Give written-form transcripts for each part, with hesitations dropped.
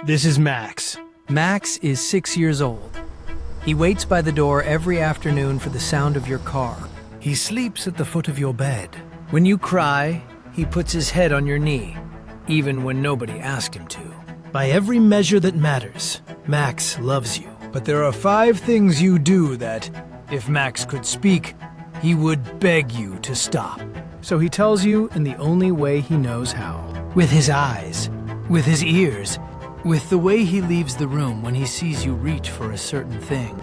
This is Max. Max is 6 years old. He waits by the door every afternoon for the sound of your car. He sleeps at the foot of your bed. When you cry, he puts his head on your knee, even when nobody asked him to. By every measure that matters, Max loves you. But there are 5 things you do that, if Max could speak, he would beg you to stop. So he tells you in the only way he knows how. With his eyes, with his ears, with the way he leaves the room when he sees you reach for a certain thing.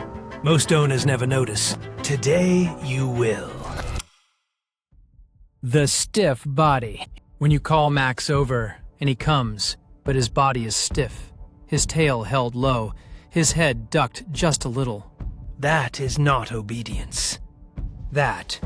Most owners never notice. Today, you will. The stiff body. When you call Max over, and he comes, but his body is stiff, his tail held low, his head ducked just a little. That is not obedience. That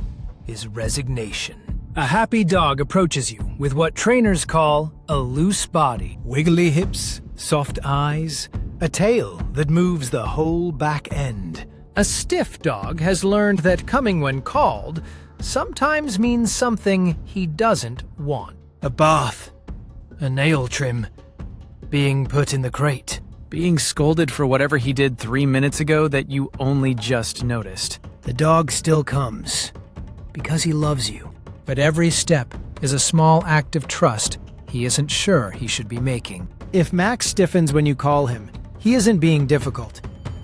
is resignation. A happy dog approaches you with what trainers call a loose body. Wiggly hips, soft eyes, a tail that moves the whole back end. A stiff dog has learned that coming when called sometimes means something he doesn't want. A bath, a nail trim, being put in the crate. Being scolded for whatever he did 3 minutes ago that you only just noticed. The dog still comes, because he loves you. But every step is a small act of trust he isn't sure he should be making. If Max stiffens when you call him, he isn't being difficult.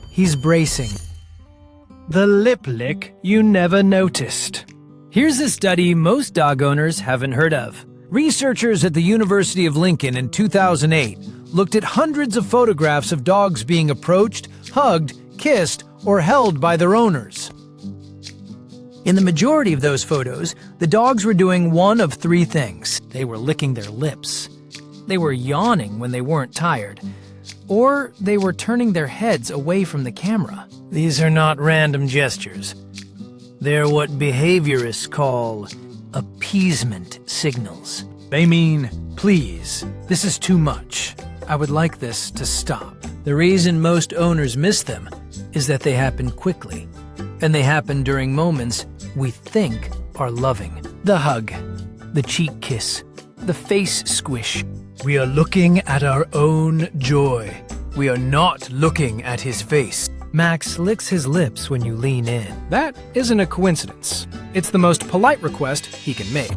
He's bracing. The lip lick you never noticed. Here's a study most dog owners haven't heard of. Researchers at the University of Lincoln in 2008 looked at hundreds of photographs of dogs being approached, hugged, kissed, or held by their owners. In the majority of those photos, the dogs were doing one of 3 things. They were licking their lips, they were yawning when they weren't tired, or they were turning their heads away from the camera. These are not random gestures. They're what behaviorists call appeasement signals. They mean, please, this is too much. I would like this to stop. The reason most owners miss them is that they happen quickly, and they happen during moments we think are loving. The hug, the cheek kiss, the face squish. We are looking at our own joy. We are not looking at his face. Max licks his lips when you lean in. That isn't a coincidence. It's the most polite request he can make.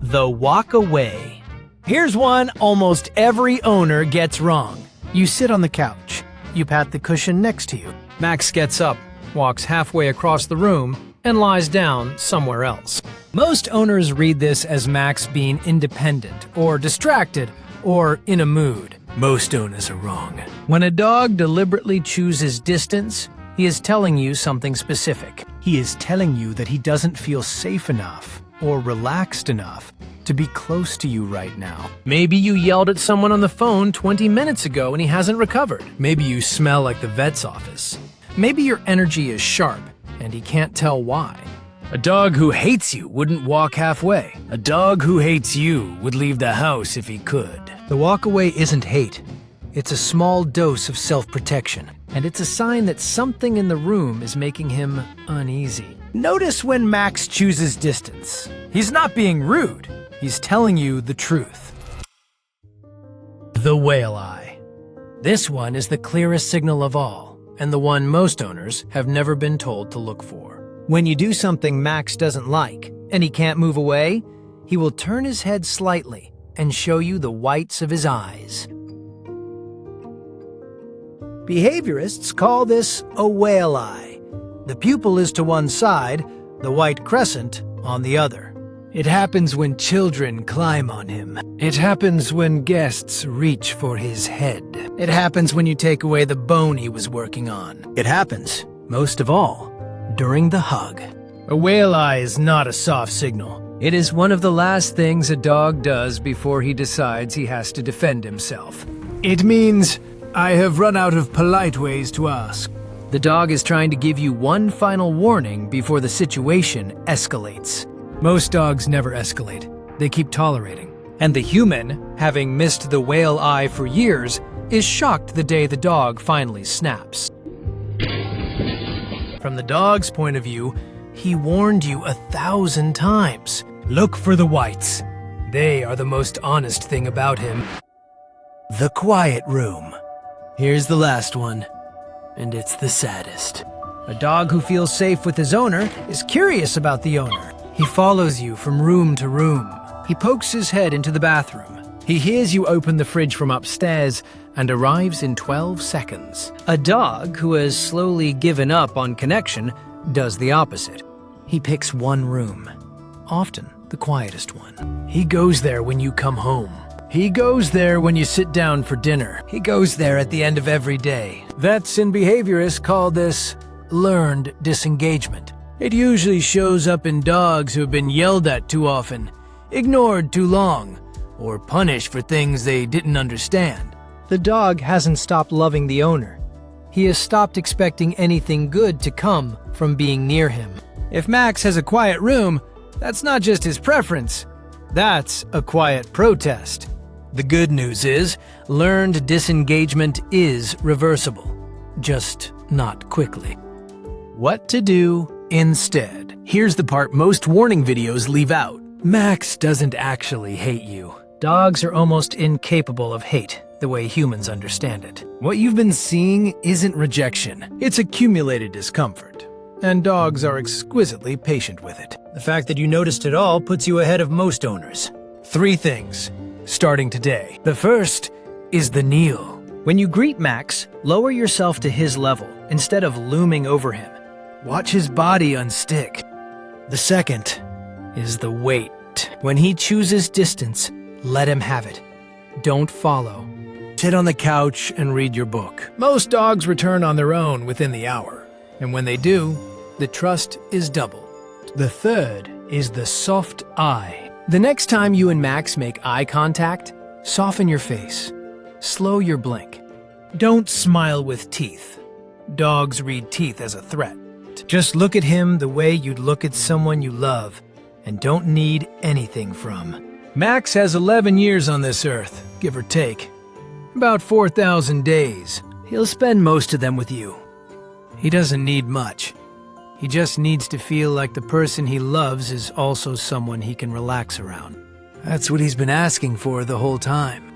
The walk away. Here's one almost every owner gets wrong. You sit on the couch. You pat the cushion next to you. Max gets up, walks halfway across the room, and lies down somewhere else. Most owners read this as Max being independent, or distracted, or in a mood. Most owners are wrong. When a dog deliberately chooses distance, he is telling you something specific. He is telling you that he doesn't feel safe enough or relaxed enough to be close to you right now. Maybe you yelled at someone on the phone 20 minutes ago and he hasn't recovered. Maybe you smell like the vet's office. Maybe your energy is sharp and he can't tell why. A dog who hates you wouldn't walk halfway. A dog who hates you would leave the house if he could. The walk away isn't hate. It's a small dose of self-protection, and it's a sign that something in the room is making him uneasy. Notice when Max chooses distance. He's not being rude. He's telling you the truth. The whale eye. This one is the clearest signal of all, and the one most owners have never been told to look for. When you do something Max doesn't like, and he can't move away, he will turn his head slightly and show you the whites of his eyes. Behaviorists call this a whale eye. The pupil is to one side, the white crescent on the other. It happens when children climb on him. It happens when guests reach for his head. It happens when you take away the bone he was working on. It happens, most of all, during the hug. A whale eye is not a soft signal. It is one of the last things a dog does before he decides he has to defend himself. It means, I have run out of polite ways to ask. The dog is trying to give you one final warning before the situation escalates. Most dogs never escalate. They keep tolerating. And the human, having missed the whale eye for years, is shocked the day the dog finally snaps. From the dog's point of view, he warned you 1,000 times. Look for the whites. They are the most honest thing about him. The quiet room. Here's the last one, and it's the saddest. A dog who feels safe with his owner is curious about the owner. He follows you from room to room. He pokes his head into the bathroom. He hears you open the fridge from upstairs and arrives in 12 seconds. A dog who has slowly given up on connection does the opposite. He picks one room, often the quietest one. He goes there when you come home. He goes there when you sit down for dinner. He goes there at the end of every day. Vets and behaviorists call this learned disengagement. It usually shows up in dogs who have been yelled at too often, ignored too long, or punished for things they didn't understand. The dog hasn't stopped loving the owner. He has stopped expecting anything good to come from being near him. If Max has a quiet room, that's not just his preference. That's a quiet protest. The good news is, learned disengagement is reversible, just not quickly. What to do instead? Here's the part most warning videos leave out. Max doesn't actually hate you. Dogs are almost incapable of hate, the way humans understand it. What you've been seeing isn't rejection, it's accumulated discomfort. And dogs are exquisitely patient with it. The fact that you noticed it all puts you ahead of most owners. 3 things, starting today. The first is the kneel. When you greet Max, lower yourself to his level instead of looming over him. Watch his body unstick. The second is the wait. When he chooses distance, let him have it. Don't follow. Sit on the couch and read your book. Most dogs return on their own within the hour. And when they do, the trust is doubled. The third is the soft eye. The next time you and Max make eye contact, soften your face. Slow your blink. Don't smile with teeth. Dogs read teeth as a threat. Just look at him the way you'd look at someone you love and don't need anything from. Max has 11 years on this earth, give or take. About 4,000 days. He'll spend most of them with you. He doesn't need much. He just needs to feel like the person he loves is also someone he can relax around. That's what he's been asking for the whole time.